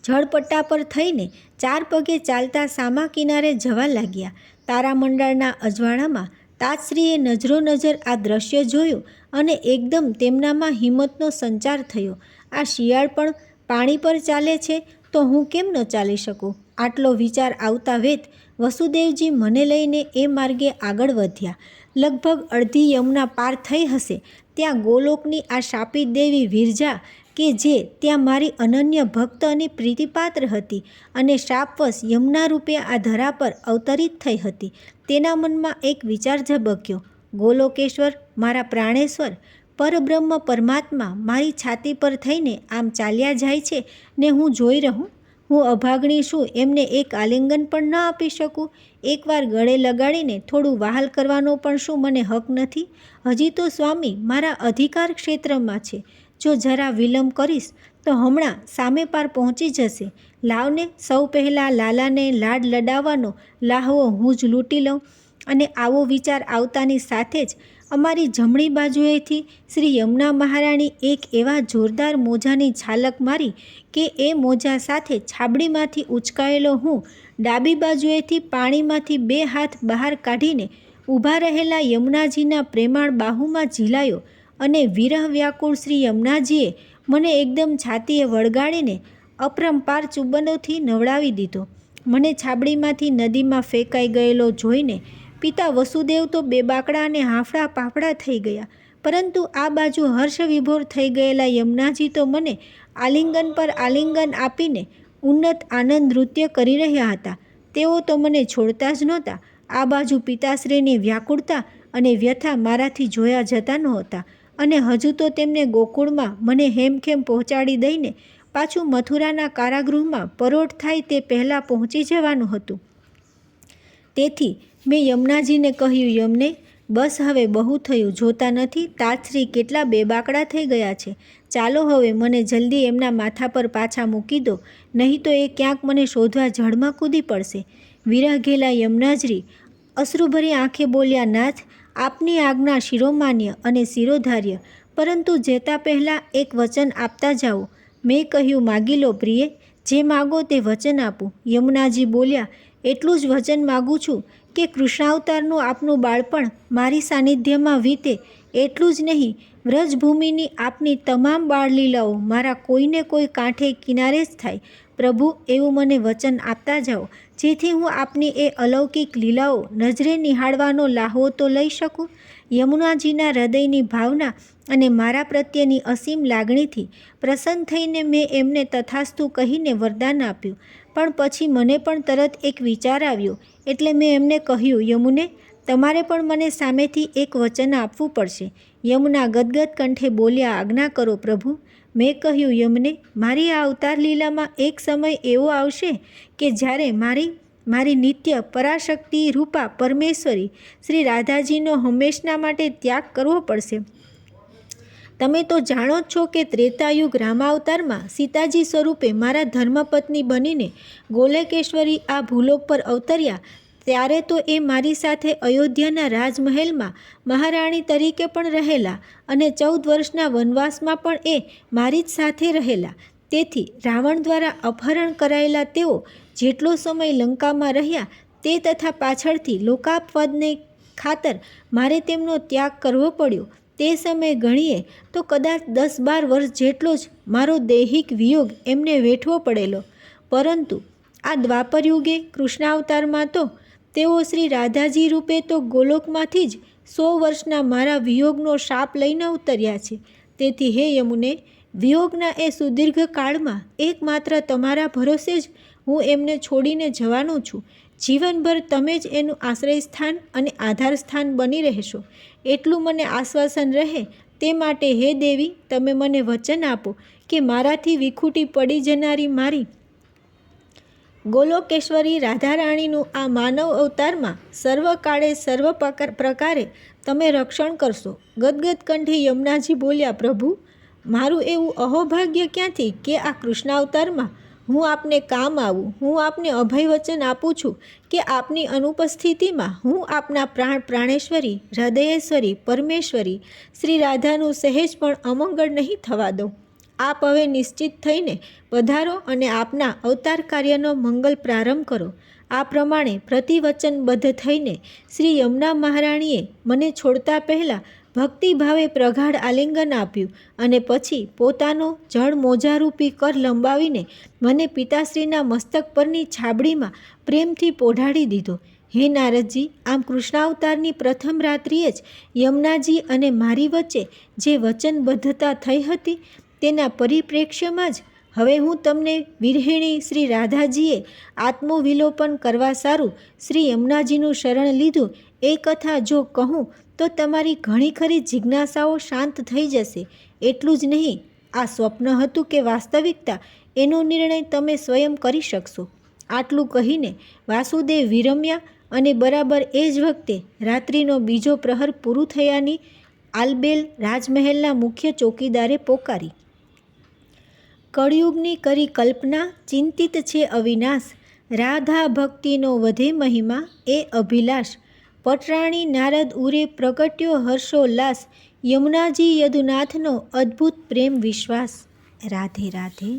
જળપટ્ટા પર થઈને 4 પગે ચાલતા સામા કિનારે જવા લાગ્યા. તારામંડળના અજવાળામાં તાતશ્રીએ નજરો નજર આ દ્રશ્ય જોયું અને એકદમ તેમનામાં હિંમતનો સંચાર થયો. આ શિયાળ પણ પાણી પર ચાલે છે તો હું કેમ ન ચાલી શકું? આટલો વિચાર આવતા વેત વસુદેવજી મને લઈને એ માર્ગે આગળ વધ્યા. લગભગ અડધી યમુના પાર થઈ હશે ત્યાં ગોલોકની આ શાપિત દેવી વિરજા કે જે ત્યાં મારી અનન્ય ભક્ત અને પ્રીતિપાત્ર હતી અને શાપવશ યમુના રૂપે આ ધરા પર અવતરિત થઈ હતી, તેના મનમાં એક વિચાર ઝબક્યો. ગોલોકેશ્વર, મારા પ્રાણેશ્વર, પરબ્રહ્મ પરમાત્મા મારી છાતી પર થઈને આમ ચાલ્યા જાય છે ને હું જોઈ રહું? હું અભાગણી શું એમને એક આલિંગન પણ ન આપી શકું? એકવાર ગળે લગાડીને થોડું વહાલ કરવાનો પણ શું મને હક નથી? હજી તો સ્વામી મારા અધિકાર ક્ષેત્રમાં છે. જો જરા વિલંબ કરીશ તો હમણાં સામે પાર પહોંચી જશે. લાવને, સૌ પહેલાં લાલાને લાડ લડાવવાનો લાહવો હું જ લૂંટી લઉં. અને આવો વિચાર આવતાની સાથે જ અમારી જમણી બાજુએથી શ્રી યમુના મહારાણી એક એવા જોરદાર મોજાની છાલક મારી કે એ મોજા સાથે છાબડીમાંથી ઉચકાયેલો હું ડાબી બાજુએથી પાણીમાંથી 2 હાથ બહાર કાઢીને ઊભા રહેલા યમુનાજીના પ્રેમાળ બાહુમાં ઝીલાયો અને વિરહ વ્યાકુળ શ્રી યમુનાજીએ મને એકદમ છાતીએ વળગાડીને અપરંપાર ચુંબનોથી નવડાવી દીધો. મને છાબડીમાંથી નદીમાં ફેંકાઈ ગયેલો જોઈને પિતા વસુદેવ તો બેબાકડા અને હાંફળા પાફડા થઈ ગયા, પરંતુ આ બાજુ હર્ષ વિભોર થઈ ગયેલા યમુનાજી તો મને આલિંગન પર આલિંગન આપીને ઉન્નત આનંદ નૃત્ય કરી રહ્યા હતા. તેઓ તો મને છોડતા જ નહોતા. આ બાજુ પિતાશ્રીની વ્યાકુળતા અને વ્યથા મારાથી જોયા જતા નહોતા અને હજુ તો તેમને ગોકુળમાં મને હેમખેમ પહોંચાડી દઈને પાછું મથુરાના કારાગૃહમાં પરોઢ થાય તે પહેલાં પહોંચી જવાનું હતું. તેથી મેં યમુનાજીને કહ્યું, યમને, બસ હવે બહુ થયું. જોતા નથી તાતશ્રી કેટલા બેબાકડા થઈ ગયા છે. ચાલો હવે મને જલ્દી એમના માથા પર પાછા મૂકી દો, નહીં તો એ ક્યાંક મને શોધવા જળમાં કૂદી પડશે. વિરહ ઘેલા યમુનાજી અશ્રુભરી આંખે બોલ્યા, નાથ, આપની આજ્ઞા શિરોમાન્ય અને શિરોધાર્ય, પરંતુ જતા પહેલાં એક વચન આપતા જાઓ. મેં કહ્યું, માગી લો પ્રિય, જે માગો તે વચન આપું. યમુનાજી બોલ્યા, એટલું જ વચન માગું છું કે કૃષ્ણાવતારનું આપનું બાળપણ મારી સાનિધ્યમાં વીતે. એટલું જ નહીં, વ્રજભૂમિની આપની તમામ બાળલીલાઓ મારા કોઈને કોઈ કાંઠે કિનારે જ થાય. પ્રભુ, એવું મને વચન આપતા જાઓ, જેથી હું આપની એ અલૌકિક લીલાઓ નજરે નિહાળવાનો લાહવો તો લઈ શકું. યમુનાજીના હૃદયની ભાવના અને મારા પ્રત્યેની અસીમ લાગણીથી પ્રસન્ન થઈને મેં એમને તથાસ્તુ કહીને વરદાન આપ્યું. પણ પછી મને પણ તરત એક વિચાર આવ્યો, એટલે મેં એમને કહ્યું, યમુને, તમારે પણ મને સામેથી એક વચન આપવું પડશે. યમુના ગદગદ કંઠે બોલ્યા, આજ્ઞા કરો પ્રભુ. મેં કહ્યું, યમને, મારી આ અવતાર લીલામાં એક સમય એવો આવશે કે જ્યારે મારી નિત્ય પરાશક્તિ રૂપા પરમેશ્વરી શ્રી રાધાજીનો હંમેશના માટે ત્યાગ કરવો પડશે. તમે તો જાણો જ છો કે ત્રેતાયુગ રામાવતારમાં સીતાજી સ્વરૂપે મારા ધર્મપત્ની બનીને ગોલકેશ્વરી આ ભૂલોક પર અવતર્યા, ત્યારે તો એ મારી સાથે અયોધ્યાના રાજમહેલમાં મહારાણી તરીકે પણ રહેલા અને 14 વર્ષના વનવાસમાં પણ એ મારી જ સાથે રહેલા. તેથી રાવણ દ્વારા અપહરણ કરાયેલા તેઓ જેટલો સમય લંકામાં રહ્યા તે તથા પાછળથી લોકાપવાદને ખાતર મારે તેમનો ત્યાગ કરવો પડ્યો. તે સમયે ગણીએ તો કદાચ 10-12 વર્ષ જેટલો જ મારો દૈહિક વિયોગ એમને વેઠવો પડેલો. પરંતુ આ દ્વાપરયુગે કૃષ્ણાવતારમાં તો તેઓ શ્રી રાધાજી રૂપે તો ગોલોકમાંથી જ 100 વર્ષના મારા વિયોગનો શાપ લઈને ઉતર્યા છે. તેથી હે યમુને, વિયોગના એ સુદીર્ઘ કાળમાં એકમાત્ર તમારા ભરોસે જ હું એમને છોડીને જવાનો છું. જીવનભર તમે જ એનું આશ્રયસ્થાન અને આધારસ્થાન બની રહેશો, એટલું મને આશ્વાસન રહે. તે માટે હે દેવી, તમે મને વચન આપો કે મારાથી વિખૂટી પડી જનારી મારી ગોલોકેશ્વરી રાધારાણીનું આ માનવ અવતારમાં સર્વકાળે સર્વ પ્રકારે તમે રક્ષણ કરશો. ગદગદ કંઠે યમુનાજી બોલ્યા, પ્રભુ, મારું એવું અહોભાગ્ય ક્યાંથી કે આ કૃષ્ણાવતારમાં હું આપને કામ આવું. હું આપને અભય વચન આપું છું કે આપની અનુપસ્થિતિમાં હું આપના પ્રાણેશ્વરી, હૃદયેશ્વરી, પરમેશ્વરી શ્રી રાધાનું સહેજ પણ અમંગળ નહીં થવા દઉં. આપ હવે નિશ્ચિત થઈને પધારો અને આપના અવતાર કાર્યનો મંગલ પ્રારંભ કરો. આ પ્રમાણે પ્રતિવચનબદ્ધ થઈને શ્રી યમુના મહારાણીએ મને છોડતા પહેલાં ભક્તિભાવે પ્રગાઢ આલિંગન આપ્યું અને પછી પોતાનો જળ મોજારૂપી કર લંબાવીને મને પિતાશ્રીના મસ્તક પરની છાબડીમાં પ્રેમથી પોઢાડી દીધો. હે નારદજી, આમ કૃષ્ણાવતારની પ્રથમ રાત્રિએ જ યમુનાજી અને મારી વચ્ચે જે વચનબદ્ધતા થઈ હતી તેના પરિપ્રેક્ષ્યમાં જ હવે હું તમને વિરહિણી શ્રી રાધાજીએ આત્મવિલોપન કરવા સારું શ્રી યમુનાજીનું શરણ લીધું એ કથા જો કહું તો તમારી ઘણી ખરી જિજ્ઞાસાઓ શાંત થઈ જશે. એટલું જ નહીં, આ સ્વપ્ન હતું કે વાસ્તવિકતા એનો નિર્ણય તમે સ્વયં કરી શકશો. આટલું કહીને વાસુદેવ વિરમ્યા અને બરાબર એ જ વખતે રાત્રિનો બીજો પ્રહર પૂરું થયાની આલબેલ રાજમહેલના મુખ્ય ચોકીદારે પોકારી. કળિયુગની કરી કલ્પના, ચિંતિત છે અવિનાશ, રાધા ભક્તિનો વધે મહિમા એ અભિલાષ. પટરાણી નારદ ઉરે પ્રગટ્યો હર્ષોલ્લાસ, યમુનાજી યદુનાથનો અદ્ભુત પ્રેમ વિશ્વાસ. રાધે રાધે.